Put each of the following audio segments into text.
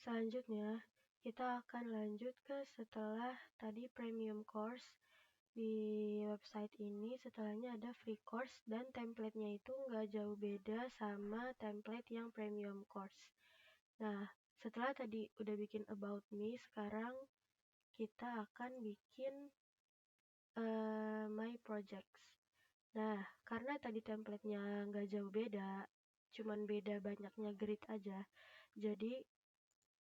Selanjutnya, kita akan lanjut ke setelah tadi premium course. Di website ini setelahnya ada free course dan template-nya itu nggak jauh beda sama template yang premium course. Nah, setelah tadi udah bikin about me, sekarang kita akan bikin my projects. Nah, karena tadi template-nya nggak jauh beda, cuman beda banyaknya grid aja, jadi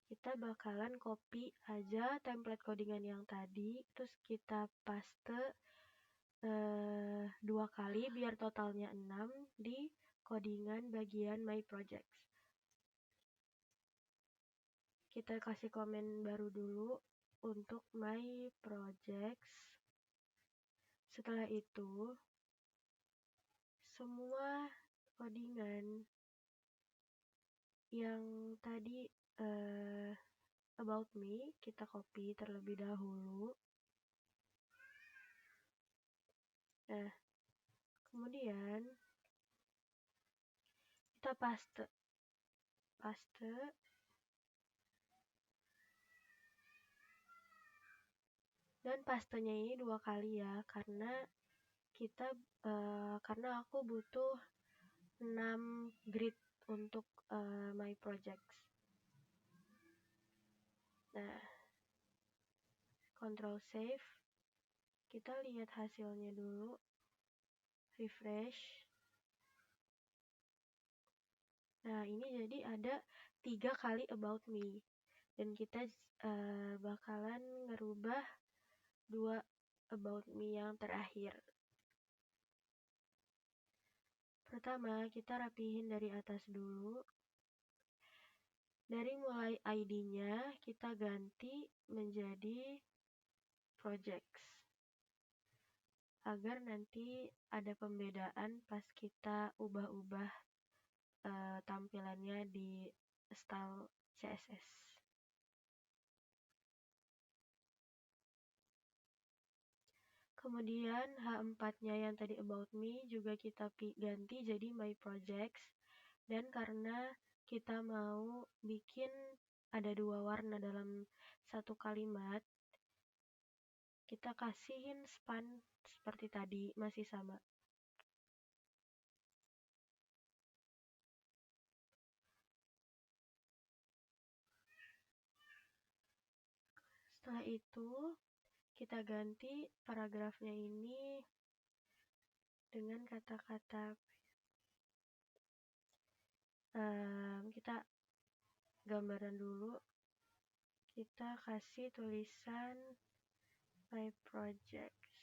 kita bakalan copy aja template codingan yang tadi, terus kita paste 2 kali biar totalnya 6 di codingan bagian my projects. Kita kasih komen baru dulu untuk my projects. Setelah itu, semua codingan yang tadi about me kita copy terlebih dahulu. Nah, kemudian kita paste dan pastenya ini 2 kali ya, karena karena aku butuh 6 grid untuk my projects. Nah, Control save, kita lihat hasilnya dulu, refresh. Nah, ini jadi ada 3 kali about me, dan kita bakalan ngerubah 2 about me yang terakhir. Pertama, kita rapihin dari atas dulu. Dari mulai ID-nya kita ganti menjadi projects, agar nanti ada pembedaan pas kita ubah-ubah tampilannya di style CSS. Kemudian H4-nya yang tadi about me juga kita ganti jadi my projects, dan karena kita mau bikin ada 2 warna dalam satu kalimat, kita kasihin span seperti tadi, masih sama. Setelah itu, kita ganti paragrafnya ini dengan kata-kata kita gambaran dulu. Kita kasih tulisan my projects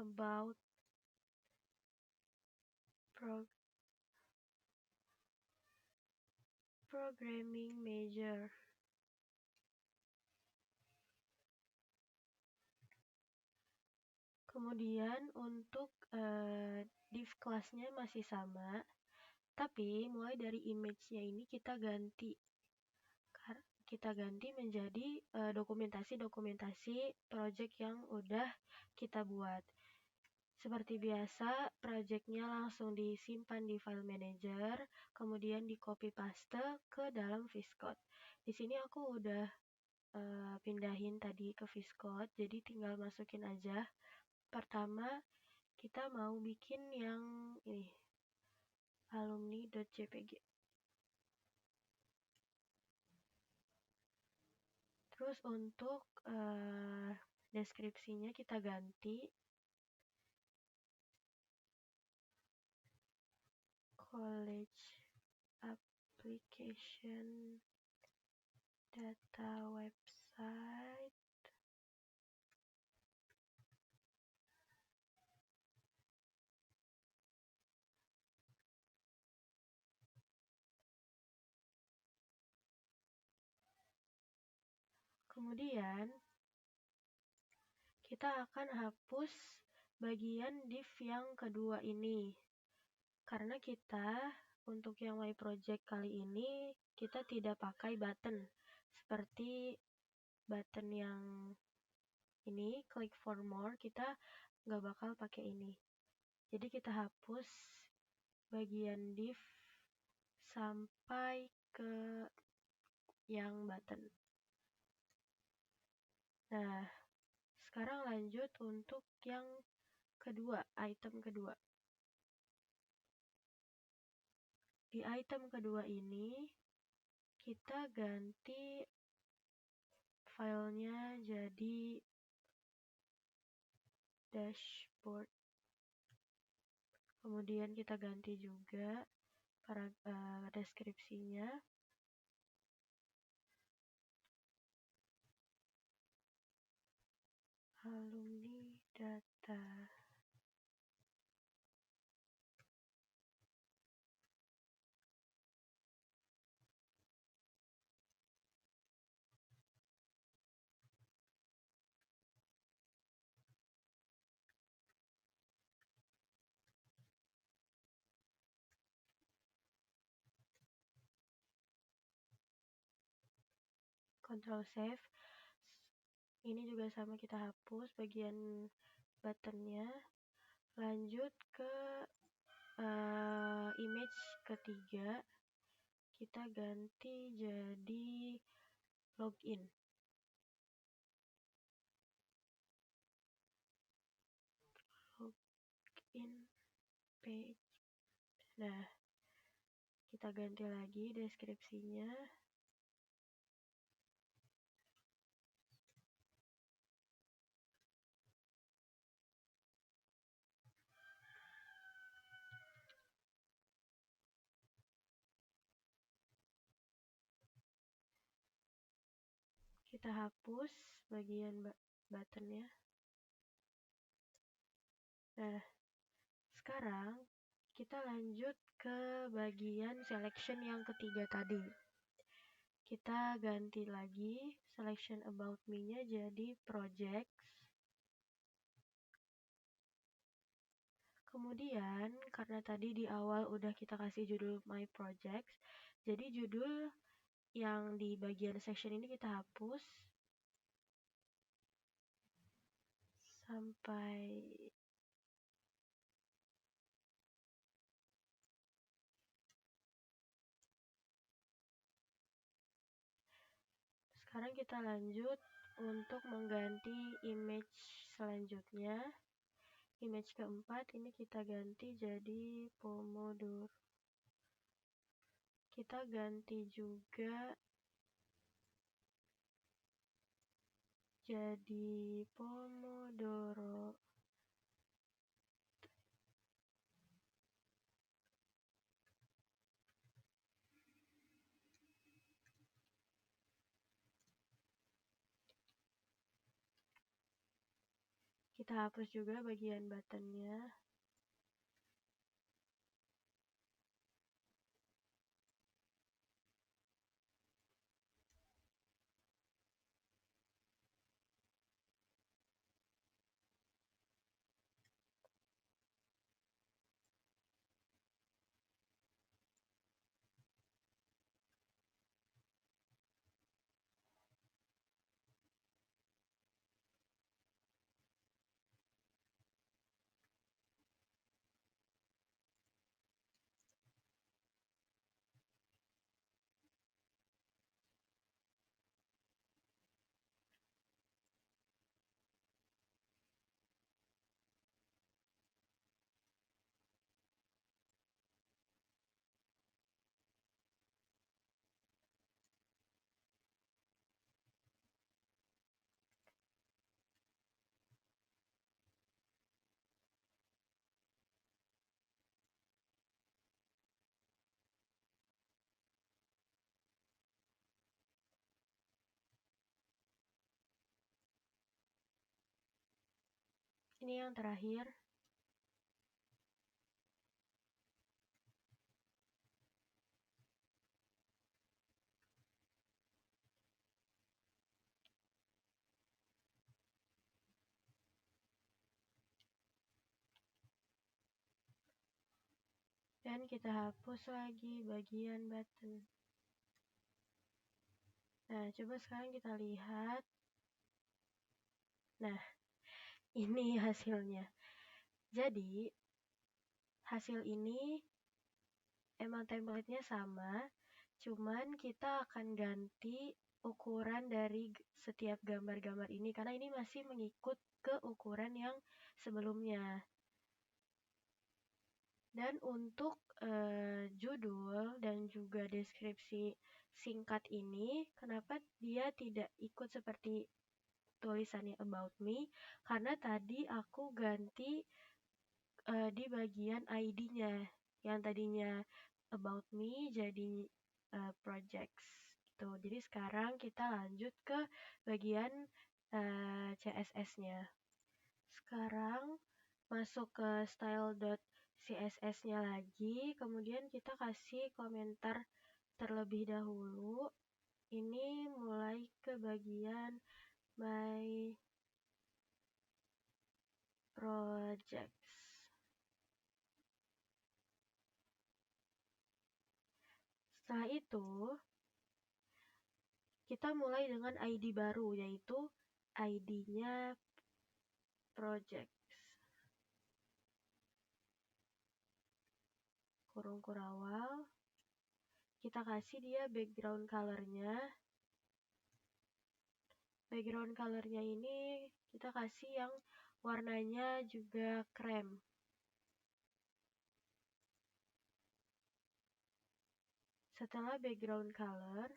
about programming major. Kemudian untuk div kelasnya masih sama, tapi mulai dari image-nya ini kita ganti menjadi dokumentasi project yang udah kita buat. Seperti biasa, projectnya langsung disimpan di file manager, kemudian di copy paste ke dalam VSCode. Di sini aku udah pindahin tadi ke VSCode, jadi tinggal masukin aja. Pertama, kita mau bikin yang ini, alumni.jpg. Terus untuk deskripsinya kita ganti college application data website. Kemudian kita akan hapus bagian div yang kedua ini, karena kita untuk yang my project kali ini kita tidak pakai button seperti button yang ini, click for more, kita nggak bakal pakai ini. Jadi kita hapus bagian div sampai ke yang button. Nah, sekarang lanjut untuk yang kedua, item kedua. Di item kedua ini, kita ganti filenya jadi dashboard. Kemudian kita ganti juga deskripsinya. Alumni data. Ctrl save. Ini juga sama, kita hapus bagian buttonnya. Lanjut ke image ketiga, kita ganti jadi login. Login page. Nah, kita ganti lagi deskripsinya. Kita hapus bagian buttonnya. Nah, sekarang kita lanjut ke bagian selection yang ketiga tadi. Kita ganti lagi selection about me-nya jadi projects. Kemudian, karena tadi di awal udah kita kasih judul my projects, jadi judul yang di bagian section ini kita hapus sampai sekarang kita lanjut untuk mengganti image selanjutnya. Image keempat ini kita ganti jadi Pomodoro. Kita ganti juga jadi Pomodoro. Kita hapus juga bagian buttonnya. Ini yang terakhir. Dan kita hapus lagi bagian button. Nah, coba sekarang kita lihat. Nah, ini hasilnya. Jadi, hasil ini emang template-nya sama, Cuman kita akan ganti ukuran dari setiap gambar-gambar ini karena ini masih mengikut ke ukuran yang sebelumnya. Dan untuk judul dan juga deskripsi singkat ini, kenapa dia tidak ikut seperti tulisannya About Me? Karena tadi aku ganti di bagian ID-nya. Yang tadinya About Me jadi Projects. Gitu. Jadi sekarang kita lanjut ke bagian CSS-nya. Sekarang masuk ke style.css-nya lagi, kemudian kita kasih komentar terlebih dahulu. Ini mulai ke bagian My Projects. Setelah itu, kita mulai dengan ID baru, yaitu ID-nya Projects. Kurung kurawal. Kita kasih dia background color-nya. Background color-nya ini kita kasih yang warnanya juga krem. Setelah background color,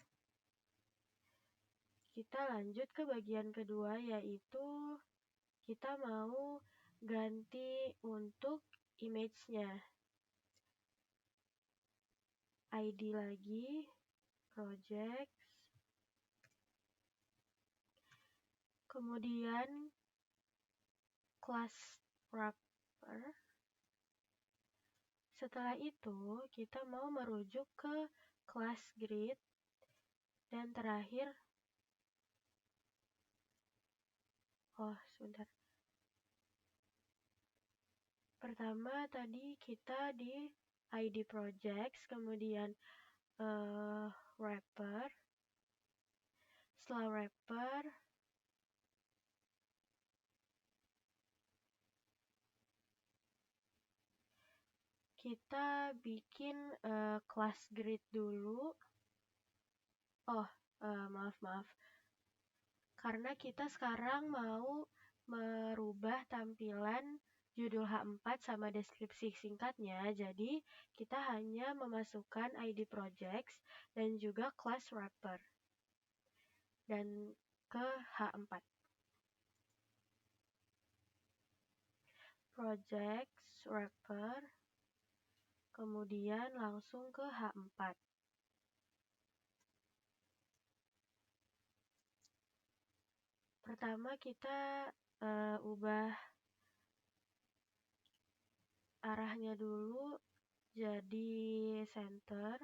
kita lanjut ke bagian kedua, yaitu kita mau ganti untuk image-nya. ID lagi, projects. Kemudian class wrapper. Setelah itu, kita mau merujuk ke class grid. Dan terakhir, sebentar. Pertama tadi kita di ID projects, kemudian wrapper. Setelah wrapper, kita bikin class grid dulu. Maaf. Karena kita sekarang mau merubah tampilan judul H4 sama deskripsi singkatnya, jadi kita hanya memasukkan ID projects dan juga class wrapper. Dan ke H4. Projects, wrapper, kemudian langsung ke H4. Pertama kita ubah arahnya dulu jadi center.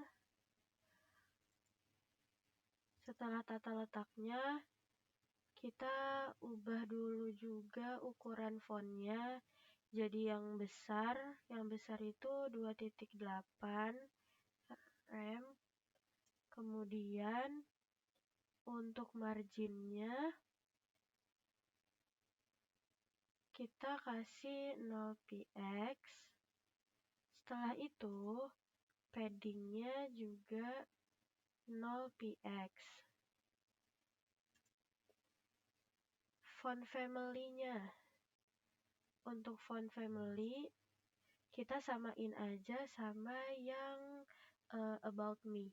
Setelah tata letaknya, kita ubah dulu juga ukuran fontnya jadi yang besar. Yang besar itu 2.8 rem. Kemudian untuk marginnya kita kasih 0 px. Setelah itu paddingnya juga 0 px. Font family-nya, untuk font family kita samain aja sama yang About Me.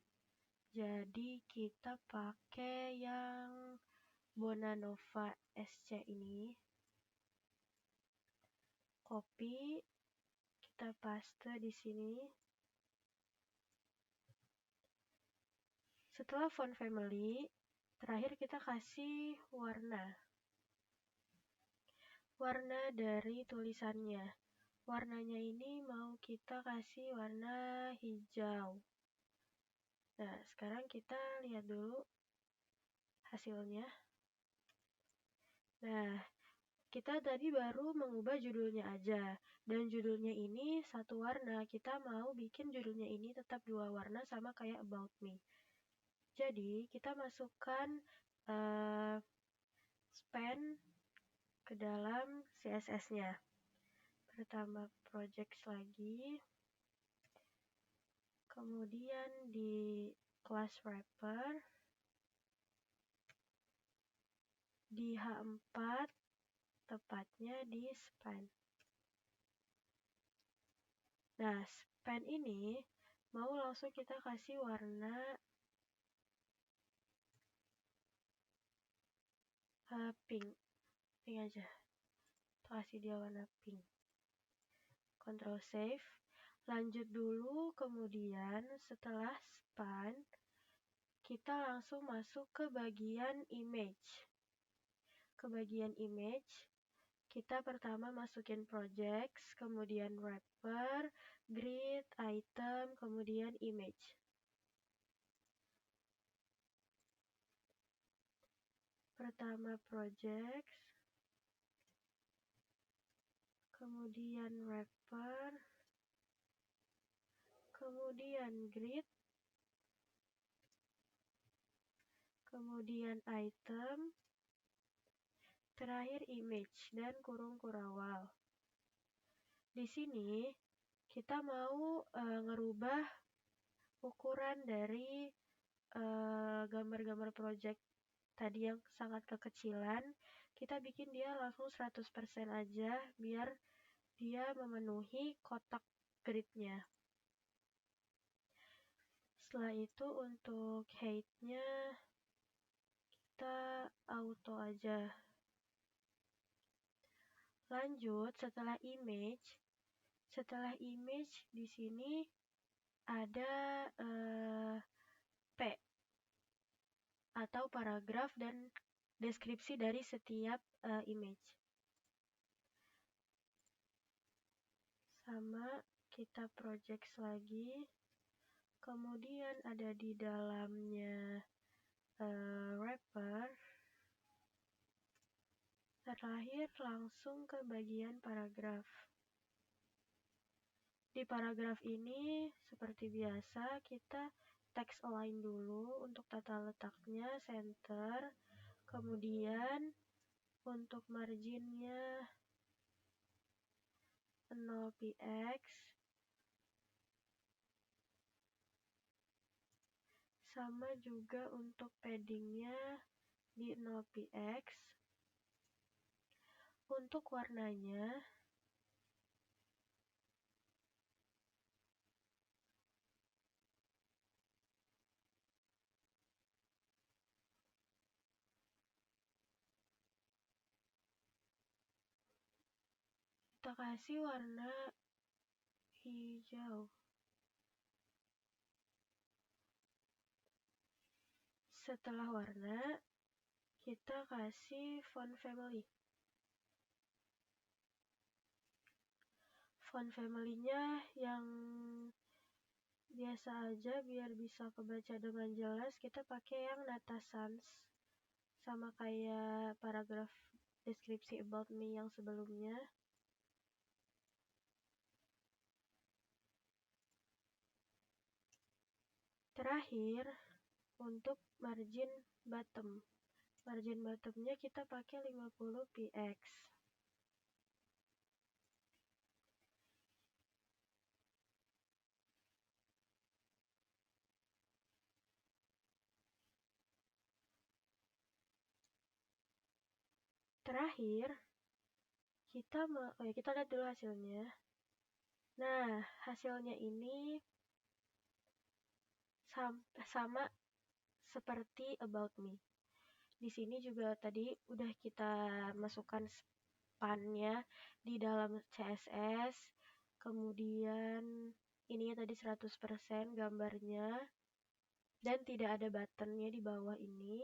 Jadi kita pakai yang Bonanova SC ini. Copy, kita paste di sini. Setelah font family, terakhir kita kasih warna. Warna dari tulisannya. Warnanya ini mau kita kasih warna hijau. Nah, sekarang kita lihat dulu hasilnya. Nah, kita tadi baru mengubah judulnya aja. Dan judulnya ini satu warna. Kita mau bikin judulnya ini tetap dua warna sama kayak About Me. Jadi, kita masukkan span ke dalam CSS-nya. Pertama projects lagi. Kemudian di class wrapper di H4, tepatnya di span. Nah, span ini mau langsung kita kasih warna pink aja. Kita kasih dia warna pink. Ctrl save. Lanjut dulu, kemudian setelah span, kita langsung masuk ke bagian image. Ke bagian image, kita pertama masukin projects, kemudian wrapper, grid, item, kemudian image. Pertama projects, kemudian wrapper, kemudian grid, kemudian item, terakhir image dan kurung kurawal. Di sini kita mau ngerubah ukuran dari gambar-gambar project tadi yang sangat kekecilan. Kita bikin dia langsung 100% aja biar dia memenuhi kotak gridnya. Setelah itu untuk height-nya kita auto aja. Lanjut, setelah image di sini ada P atau paragraf dan deskripsi dari setiap image. Sama, kita project lagi. Kemudian ada di dalamnya wrapper. Terakhir langsung ke bagian paragraf. Di paragraf ini seperti biasa kita text align dulu untuk tata letaknya center. Kemudian untuk marginnya 0 px. Sama juga untuk paddingnya di 0 px. Untuk warnanya kita kasih warna hijau. Setelah warna, kita kasih font family. Font family-nya yang biasa aja biar bisa kebaca dengan jelas. Kita pakai yang Nata Sans, sama kayak paragraf deskripsi about me yang sebelumnya. Terakhir, untuk margin bottom. Margin bottomnya kita pakai 50 px. Terakhir, kita lihat dulu hasilnya. Nah, hasilnya ini sama seperti about me. Di sini juga tadi udah kita masukkan span-nya di dalam CSS. Kemudian ininya tadi 100% gambarnya. Dan tidak ada button-nya di bawah ini.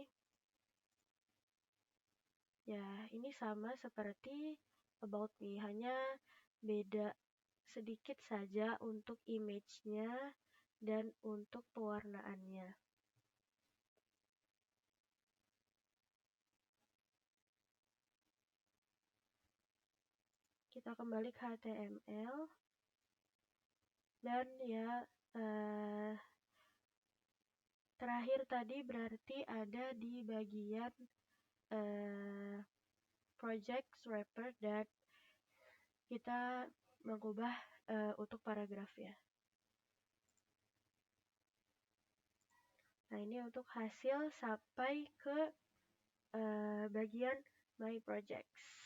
Ya, ini sama seperti about me, hanya beda sedikit saja untuk image-nya dan untuk pewarnaannya. Kita kembali ke HTML. Dan ya, terakhir tadi berarti ada di bagian project wrapper dan kita mengubah untuk paragraf ya. Nah, ini untuk hasil sampai ke bagian My Projects.